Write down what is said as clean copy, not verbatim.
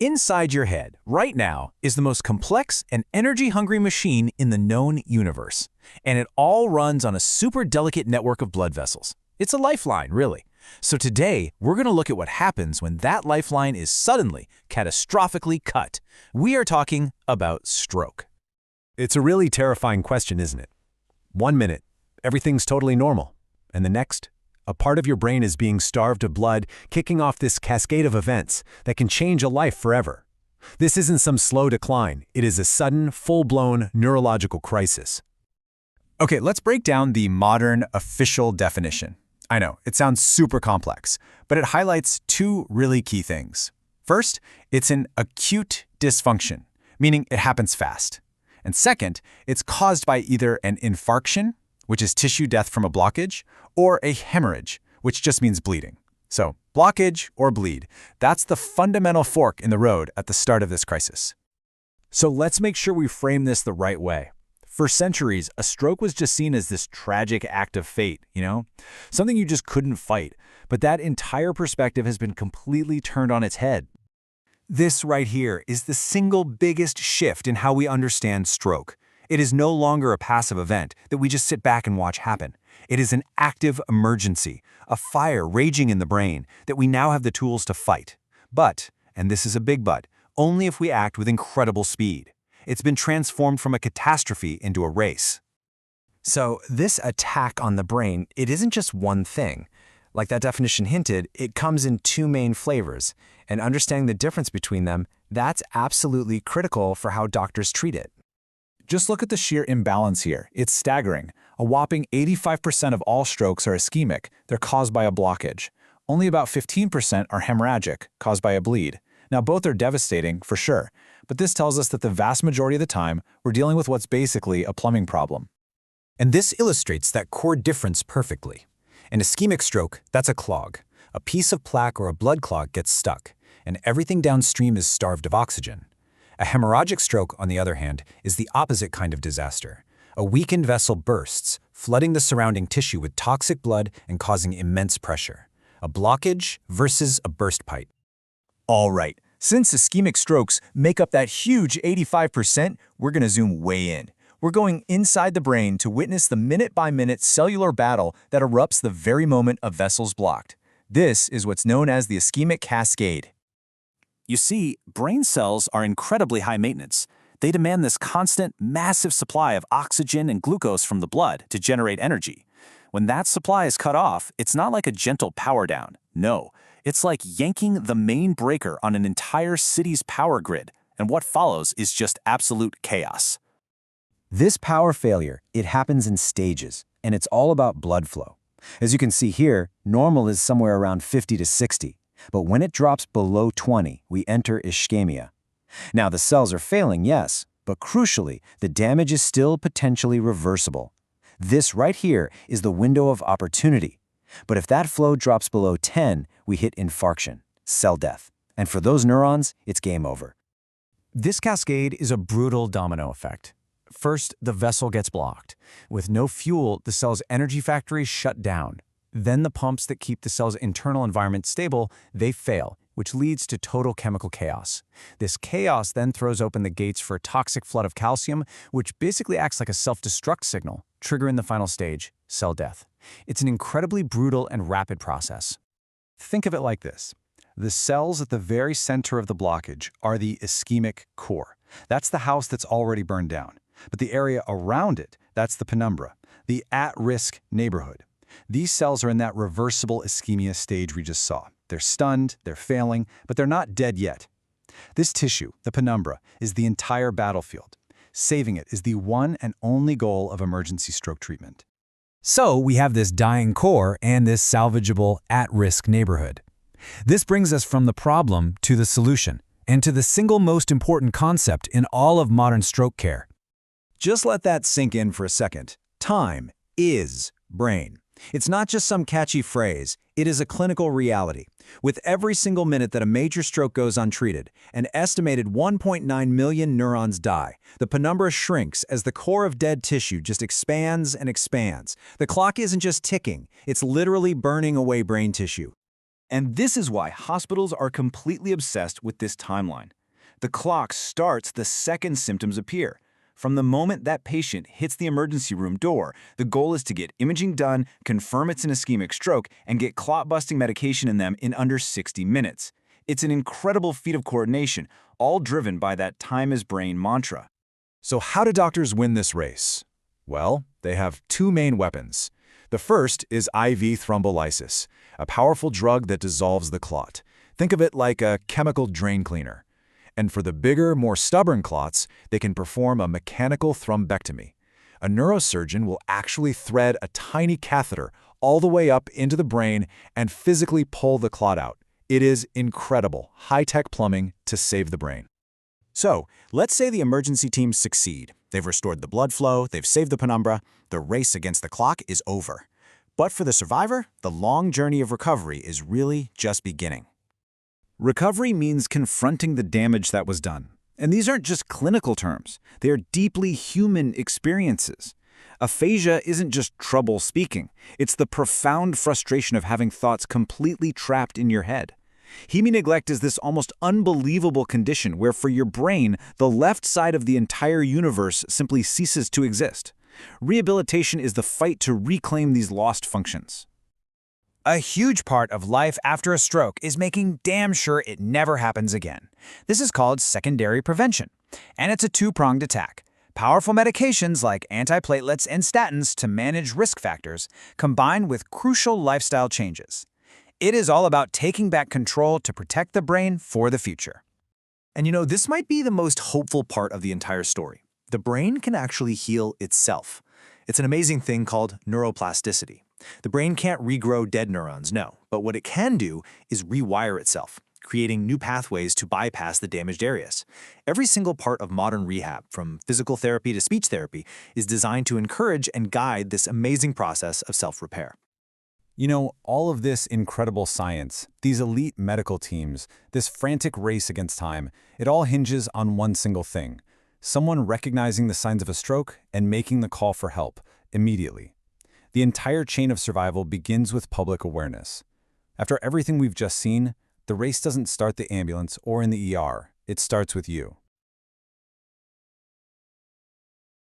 Inside your head, right now, is the most complex and energy-hungry machine in the known universe. And it all runs on a super delicate network of blood vessels. It's a lifeline, really. So today, we're going to look at what happens when that lifeline is suddenly, catastrophically cut. We are talking about stroke. It's a really terrifying question, isn't it? 1 minute, everything's totally normal. And the next, a part of your brain is being starved of blood, kicking off this cascade of events that can change a life forever. This isn't some slow decline. It is a sudden, full-blown neurological crisis. Okay, let's break down the modern official definition. I know, it sounds super complex, but it highlights two really key things. First, it's an acute dysfunction, meaning it happens fast. And second, it's caused by either an infarction, which is tissue death from a blockage, or a hemorrhage, which just means bleeding. So, blockage or bleed, that's the fundamental fork in the road at the start of this crisis. So let's make sure we frame this the right way. For centuries, a stroke was just seen as this tragic act of fate, Something you just couldn't fight. But that entire perspective has been completely turned on its head. This right here is the single biggest shift in how we understand stroke. It is no longer a passive event that we just sit back and watch happen. It is an active emergency, a fire raging in the brain that we now have the tools to fight. But, and this is a big but, only if we act with incredible speed. It's been transformed from a catastrophe into a race. So this attack on the brain, it isn't just one thing. Like that definition hinted, it comes in two main flavors, and understanding the difference between them, that's absolutely critical for how doctors treat it. Just look at the sheer imbalance here. It's staggering. A whopping 85% of all strokes are ischemic. They're caused by a blockage. Only about 15% are hemorrhagic, caused by a bleed. Now, both are devastating, for sure, but this tells us that the vast majority of the time, we're dealing with what's basically a plumbing problem. And this illustrates that core difference perfectly. An ischemic stroke, that's a clog. A piece of plaque or a blood clot gets stuck, and everything downstream is starved of oxygen. A hemorrhagic stroke, on the other hand, is the opposite kind of disaster. A weakened vessel bursts, flooding the surrounding tissue with toxic blood and causing immense pressure. A blockage versus a burst pipe. All right, since ischemic strokes make up that huge 85%, we're going to zoom way in. We're going inside the brain to witness the minute-by-minute cellular battle that erupts the very moment a vessel's blocked. This is what's known as the ischemic cascade. You see, brain cells are incredibly high maintenance. They demand this constant, massive supply of oxygen and glucose from the blood to generate energy. When that supply is cut off, it's not like a gentle power down. No, it's like yanking the main breaker on an entire city's power grid, and what follows is just absolute chaos. This power failure, it happens in stages, and it's all about blood flow. As you can see here, normal is somewhere around 50 to 60. But when it drops below 20, we enter ischemia. Now, the cells are failing, yes, but crucially, the damage is still potentially reversible. This right here is the window of opportunity. But if that flow drops below 10, we hit infarction, cell death. And for those neurons, it's game over. This cascade is a brutal domino effect. First, the vessel gets blocked. With no fuel, the cell's energy factories shut down. Then the pumps that keep the cell's internal environment stable, they fail, which leads to total chemical chaos. This chaos then throws open the gates for a toxic flood of calcium, which basically acts like a self-destruct signal, triggering the final stage, cell death. It's an incredibly brutal and rapid process. Think of it like this. The cells at the very center of the blockage are the ischemic core. That's the house that's already burned down. But the area around it, that's the penumbra, the at-risk neighborhood. These cells are in that reversible ischemia stage we just saw. They're stunned, they're failing, but they're not dead yet. This tissue, the penumbra, is the entire battlefield. Saving it is the one and only goal of emergency stroke treatment. So we have this dying core and this salvageable, at-risk neighborhood. This brings us from the problem to the solution, and to the single most important concept in all of modern stroke care. Just let that sink in for a second. Time is brain. It's not just some catchy phrase, it is a clinical reality. With every single minute that a major stroke goes untreated, an estimated 1.9 million neurons die. The penumbra shrinks as the core of dead tissue just expands and expands. The clock isn't just ticking, it's literally burning away brain tissue. And this is why hospitals are completely obsessed with this timeline. The clock starts the second symptoms appear. From the moment that patient hits the emergency room door, the goal is to get imaging done, confirm it's an ischemic stroke, and get clot-busting medication in them in under 60 minutes. It's an incredible feat of coordination, all driven by that time is brain mantra. So how do doctors win this race? Well, they have two main weapons. The first is IV thrombolysis, a powerful drug that dissolves the clot. Think of it like a chemical drain cleaner. And for the bigger, more stubborn clots, they can perform a mechanical thrombectomy. A neurosurgeon will actually thread a tiny catheter all the way up into the brain and physically pull the clot out. It is incredible, high-tech plumbing to save the brain. So, let's say the emergency teams succeed. They've restored the blood flow, they've saved the penumbra, the race against the clock is over. But for the survivor, the long journey of recovery is really just beginning. Recovery means confronting the damage that was done. And these aren't just clinical terms. They are deeply human experiences. Aphasia isn't just trouble speaking. It's the profound frustration of having thoughts completely trapped in your head. Hemi-neglect is this almost unbelievable condition where for your brain, the left side of the entire universe simply ceases to exist. Rehabilitation is the fight to reclaim these lost functions. A huge part of life after a stroke is making damn sure it never happens again. This is called secondary prevention, and it's a two-pronged attack. Powerful medications like antiplatelets and statins to manage risk factors, combined with crucial lifestyle changes. It is all about taking back control to protect the brain for the future. And this might be the most hopeful part of the entire story. The brain can actually heal itself. It's an amazing thing called neuroplasticity. The brain can't regrow dead neurons, no, but what it can do is rewire itself, creating new pathways to bypass the damaged areas. Every single part of modern rehab, from physical therapy to speech therapy, is designed to encourage and guide this amazing process of self-repair. All of this incredible science, these elite medical teams, this frantic race against time, it all hinges on one single thing: someone recognizing the signs of a stroke and making the call for help immediately. The entire chain of survival begins with public awareness. After everything we've just seen, the race doesn't start the ambulance or in the ER. It starts with you.